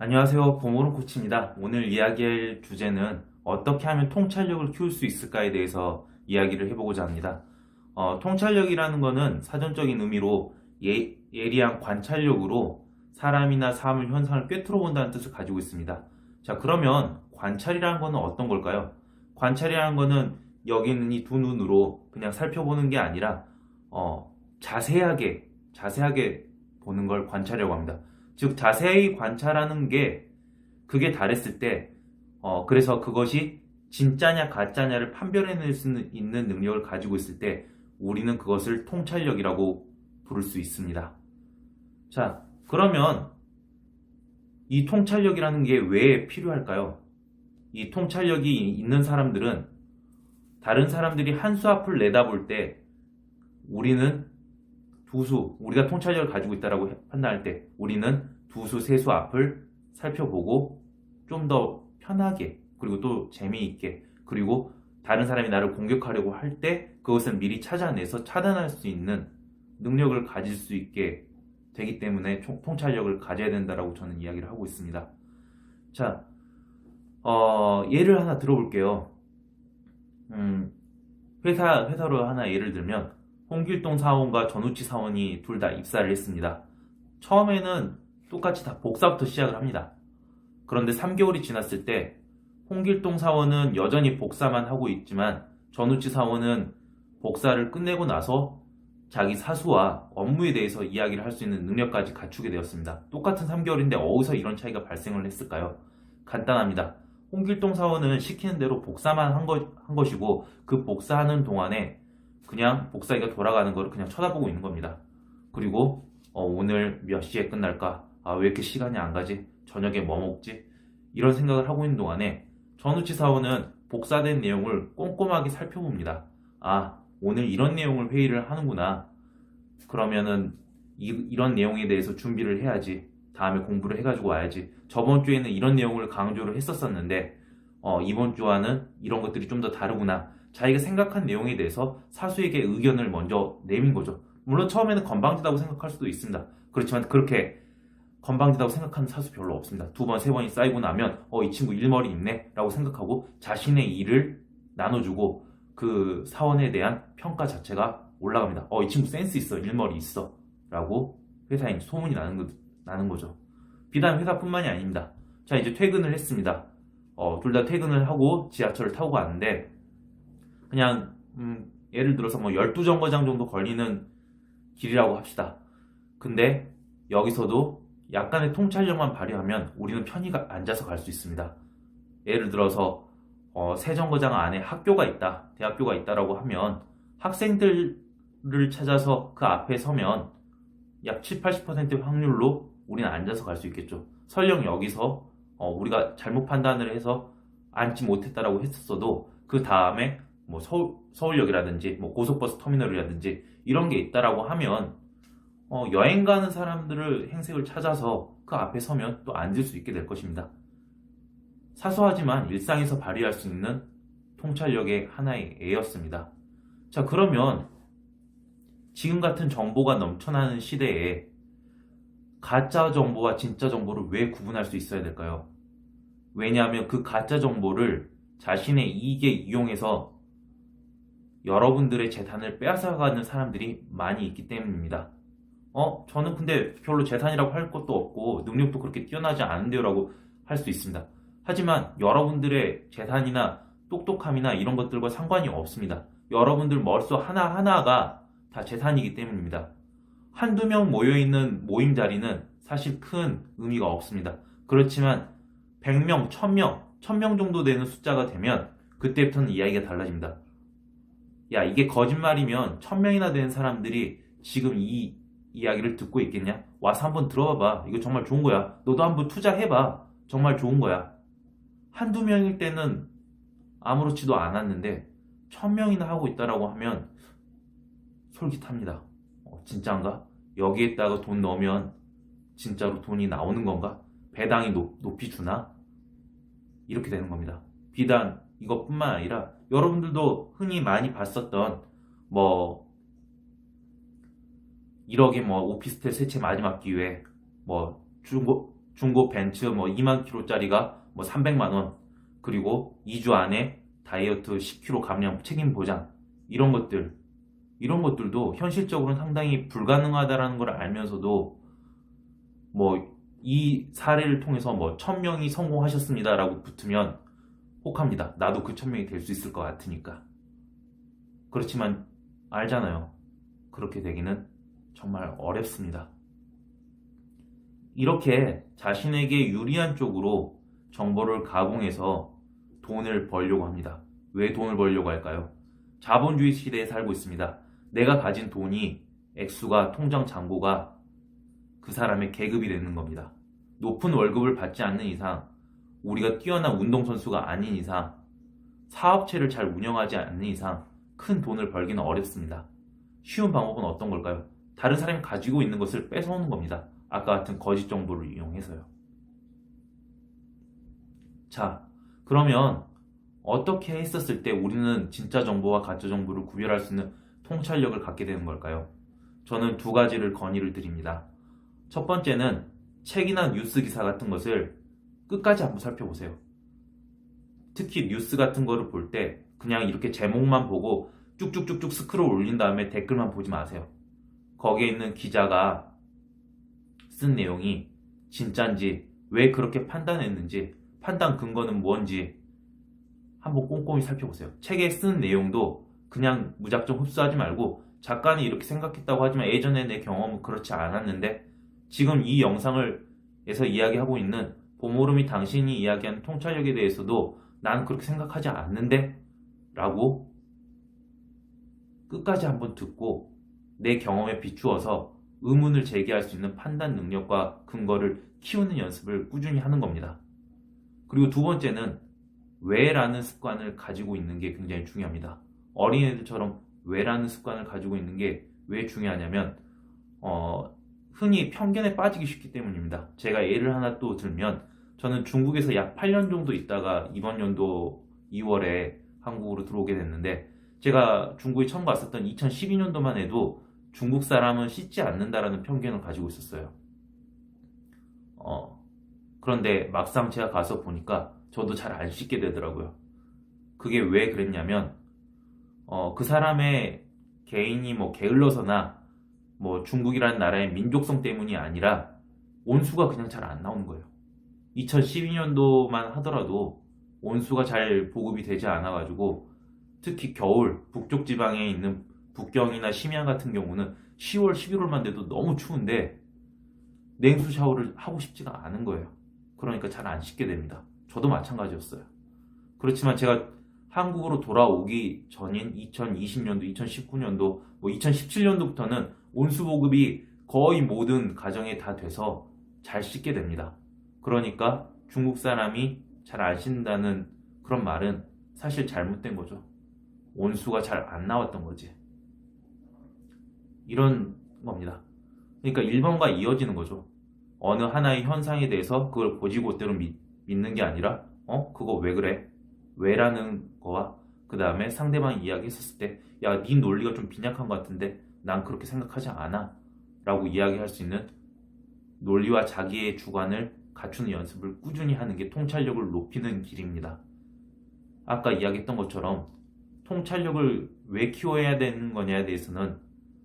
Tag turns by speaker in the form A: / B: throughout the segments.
A: 안녕하세요. 보모른 코치입니다. 오늘 이야기할 주제는 어떻게 하면 통찰력을 키울 수 있을까에 대해서 이야기를 해보고자 합니다. 통찰력이라는 것은 사전적인 의미로 예리한 관찰력으로 사람이나 사물, 현상을 꿰뚫어 본다는 뜻을 가지고 있습니다. 자, 그러면 관찰이라는 것은 어떤 걸까요? 관찰이라는 것은 여기 있는 이 두 눈으로 그냥 살펴보는 게 아니라 자세하게 보는 걸 관찰이라고 합니다. 즉 자세히 관찰하는 게 그게 달했을 때 그래서 그것이 진짜냐 가짜냐를 판별해낼 수 있는 능력을 가지고 있을 때 우리는 그것을 통찰력이라고 부를 수 있습니다. 자, 그러면 이 통찰력이라는 게 왜 필요할까요? 이 통찰력이 있는 사람들은 다른 사람들이 한 수 앞을 내다볼 때 우리는 우리가 통찰력을 가지고 있다고 판단할 때 우리는 두 수, 세 수 앞을 살펴보고 좀 더 편하게 그리고 또 재미있게 그리고 다른 사람이 나를 공격하려고 할 때 그것을 미리 찾아내서 차단할 수 있는 능력을 가질 수 있게 되기 때문에 통찰력을 가져야 된다라고 저는 이야기를 하고 있습니다. 자, 예를 하나 들어볼게요. 회사로 하나 예를 들면 홍길동 사원과 전우치 사원이 둘 다 입사를 했습니다. 처음에는 똑같이 다 복사부터 시작을 합니다. 그런데 3개월이 지났을 때 홍길동 사원은 여전히 복사만 하고 있지만 전우치 사원은 복사를 끝내고 나서 자기 사수와 업무에 대해서 이야기를 할 수 있는 능력까지 갖추게 되었습니다. 똑같은 3개월인데 어디서 이런 차이가 발생을 했을까요? 간단합니다. 홍길동 사원은 시키는 대로 복사만 한 것이고 그 복사하는 동안에 그냥 복사기가 돌아가는 거를 그냥 쳐다보고 있는 겁니다. 그리고 오늘 몇 시에 끝날까? 왜 이렇게 시간이 안 가지? 저녁에 뭐 먹지? 이런 생각을 하고 있는 동안에 전우치 사원은 복사된 내용을 꼼꼼하게 살펴봅니다. 오늘 이런 내용을 회의를 하는구나. 그러면은 이런 내용에 대해서 준비를 해야지. 다음에 공부를 해가지고 와야지. 저번 주에는 이런 내용을 강조를 했었었는데 이번 주와는 이런 것들이 좀 더 다르구나. 자기가 생각한 내용에 대해서 사수에게 의견을 먼저 내민 거죠. 물론 처음에는 건방지다고 생각할 수도 있습니다. 그렇지만 그렇게 건방지다고 생각하는 사수 별로 없습니다. 두 번, 세 번이 쌓이고 나면 이 친구 일머리 있네 라고 생각하고 자신의 일을 나눠주고 그 사원에 대한 평가 자체가 올라갑니다. 이 친구 센스 있어, 일머리 있어 라고 회사에 소문이 나는 거죠. 비단 회사뿐만이 아닙니다. 자, 이제 퇴근을 했습니다. 둘 다 퇴근을 하고 지하철을 타고 가는데 그냥 예를 들어서 뭐 12정거장 정도 걸리는 길이라고 합시다. 근데 여기서도 약간의 통찰력만 발휘하면 우리는 편히 앉아서 갈 수 있습니다. 예를 들어서 세 정거장 안에 학교가 있다, 대학교가 있다라고 하면 학생들을 찾아서 그 앞에 서면 약 7, 80%의 확률로 우리는 앉아서 갈 수 있겠죠. 설령 여기서 우리가 잘못 판단을 해서 앉지 못했다라고 했었어도 그 다음에 뭐 서울역이라든지 뭐 고속버스 터미널이라든지 이런 게 있다라고 하면 여행 가는 사람들을 행색을 찾아서 그 앞에 서면 또 앉을 수 있게 될 것입니다. 사소하지만 일상에서 발휘할 수 있는 통찰력의 하나의 예였습니다. 자, 그러면 지금 같은 정보가 넘쳐나는 시대에 가짜 정보와 진짜 정보를 왜 구분할 수 있어야 될까요? 왜냐하면 그 가짜 정보를 자신의 이익에 이용해서 여러분들의 재산을 빼앗아가는 사람들이 많이 있기 때문입니다. 저는 근데 별로 재산이라고 할 것도 없고 능력도 그렇게 뛰어나지 않은데요 라고 할 수 있습니다. 하지만 여러분들의 재산이나 똑똑함이나 이런 것들과 상관이 없습니다. 여러분들 머릿속 하나하나가 다 재산이기 때문입니다. 한두 명 모여있는 모임 자리는 사실 큰 의미가 없습니다. 그렇지만 100명, 1000명 정도 되는 숫자가 되면 그때부터는 이야기가 달라집니다. 야, 이게 거짓말이면 1000명이나 되는 사람들이 지금 이 이야기를 듣고 있겠냐? 와서 한번 들어봐봐. 이거 정말 좋은 거야. 너도 한번 투자해봐. 정말 좋은 거야. 한두 명일 때는 아무렇지도 않았는데 1000명이나 하고 있다라고 하면 솔깃합니다. 진짜인가? 여기에다가 돈 넣으면 진짜로 돈이 나오는 건가? 배당이 높이 주나? 이렇게 되는 겁니다. 비단 이것뿐만 아니라 여러분들도 흔히 많이 봤었던 뭐 1억의 뭐 오피스텔 세 채 마지막 기회, 뭐 중고 벤츠 뭐 2만 킬로짜리가 뭐 300만 원, 그리고 2주 안에 다이어트 10kg 감량 책임 보장, 이런 것들도 현실적으로는 상당히 불가능하다라는 걸 알면서도 뭐 이 사례를 통해서 뭐 1000명이 성공하셨습니다라고 붙으면 혹합니다. 나도 그 1000명이 될 수 있을 것 같으니까. 그렇지만 알잖아요. 그렇게 되기는 정말 어렵습니다. 이렇게 자신에게 유리한 쪽으로 정보를 가공해서 돈을 벌려고 합니다. 왜 돈을 벌려고 할까요? 자본주의 시대에 살고 있습니다. 내가 가진 돈이 액수가 통장 잔고가 그 사람의 계급이 되는 겁니다. 높은 월급을 받지 않는 이상, 우리가 뛰어난 운동선수가 아닌 이상, 사업체를 잘 운영하지 않는 이상 큰 돈을 벌기는 어렵습니다. 쉬운 방법은 어떤 걸까요? 다른 사람이 가지고 있는 것을 뺏어오는 겁니다. 아까 같은 거짓 정보를 이용해서요. 자, 그러면 어떻게 했었을 때 우리는 진짜 정보와 가짜 정보를 구별할 수 있는 통찰력을 갖게 되는 걸까요? 저는 두 가지를 건의를 드립니다. 첫 번째는 책이나 뉴스 기사 같은 것을 끝까지 한번 살펴보세요. 특히 뉴스 같은 거를 볼 때 그냥 이렇게 제목만 보고 쭉쭉쭉쭉 스크롤 올린 다음에 댓글만 보지 마세요. 거기에 있는 기자가 쓴 내용이 진짠지, 왜 그렇게 판단했는지, 판단 근거는 뭔지 한번 꼼꼼히 살펴보세요. 책에 쓴 내용도 그냥 무작정 흡수하지 말고, 작가는 이렇게 생각했다고 하지만 예전에 내 경험은 그렇지 않았는데 지금 이 영상에서 이야기하고 있는 보모름이 당신이 이야기하는 통찰력에 대해서도 나는 그렇게 생각하지 않는데 라고 끝까지 한번 듣고 내 경험에 비추어서 의문을 제기할 수 있는 판단 능력과 근거를 키우는 연습을 꾸준히 하는 겁니다. 그리고 두 번째는 왜라는 습관을 가지고 있는 게 굉장히 중요합니다. 어린애들처럼 왜라는 습관을 가지고 있는 게 왜 중요하냐면 흔히 편견에 빠지기 쉽기 때문입니다. 제가 예를 하나 또 들면, 저는 중국에서 약 8년 정도 있다가 이번 연도 2월에 한국으로 들어오게 됐는데, 제가 중국에 처음 갔었던 2012년도만 해도 중국 사람은 씻지 않는다라는 편견을 가지고 있었어요. 그런데 막상 제가 가서 보니까 저도 잘 안 씻게 되더라고요. 그게 왜 그랬냐면 그 사람의 개인이 뭐 게을러서나 뭐 중국이라는 나라의 민족성 때문이 아니라 온수가 그냥 잘 안 나오는 거예요. 2012년도만 하더라도 온수가 잘 보급이 되지 않아가지고, 특히 겨울 북쪽 지방에 있는 북경이나 심양 같은 경우는 10월, 11월만 돼도 너무 추운데 냉수 샤워를 하고 싶지가 않은 거예요. 그러니까 잘 안 씻게 됩니다. 저도 마찬가지였어요. 그렇지만 제가 한국으로 돌아오기 전인 2020년도, 2019년도, 뭐 2017년도부터는 온수 보급이 거의 모든 가정에 다 돼서 잘 씻게 됩니다. 그러니까 중국 사람이 잘 안 씻는다는 그런 말은 사실 잘못된 거죠. 온수가 잘 안 나왔던 거지. 이런 겁니다. 그러니까 1번과 이어지는 거죠. 어느 하나의 현상에 대해서 그걸 고지고대로 믿는 게 아니라 그거 왜 그래? 왜라는 거와 그 다음에 상대방이 이야기했었을 때 야, 네 논리가 좀 빈약한 것 같은데 난 그렇게 생각하지 않아 라고 이야기할 수 있는 논리와 자기의 주관을 갖추는 연습을 꾸준히 하는 게 통찰력을 높이는 길입니다. 아까 이야기했던 것처럼 통찰력을 왜 키워야 되는 거냐에 대해서는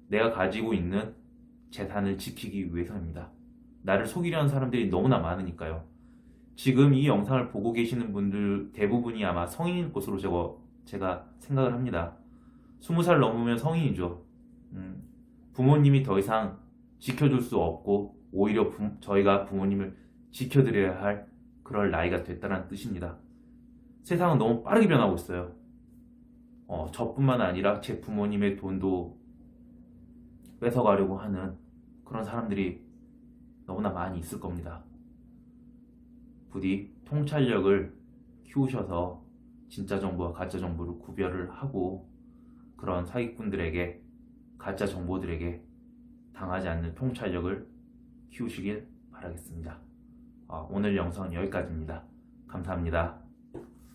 A: 내가 가지고 있는 재산을 지키기 위해서입니다. 나를 속이려는 사람들이 너무나 많으니까요. 지금 이 영상을 보고 계시는 분들 대부분이 아마 성인일 것으로 제가 생각을 합니다. 20살 넘으면 성인이죠. 부모님이 더 이상 지켜줄 수 없고 오히려 저희가 부모님을 지켜드려야 할 그럴 나이가 됐다는 뜻입니다. 세상은 너무 빠르게 변하고 있어요. 저뿐만 아니라 제 부모님의 돈도 뺏어가려고 하는 그런 사람들이 너무나 많이 있을 겁니다. 부디 통찰력을 키우셔서 진짜 정보와 가짜 정보를 구별을 하고 그런 사기꾼들에게, 가짜 정보들에게 당하지 않는 통찰력을 키우시길 바라겠습니다. 오늘 영상은 여기까지입니다. 감사합니다.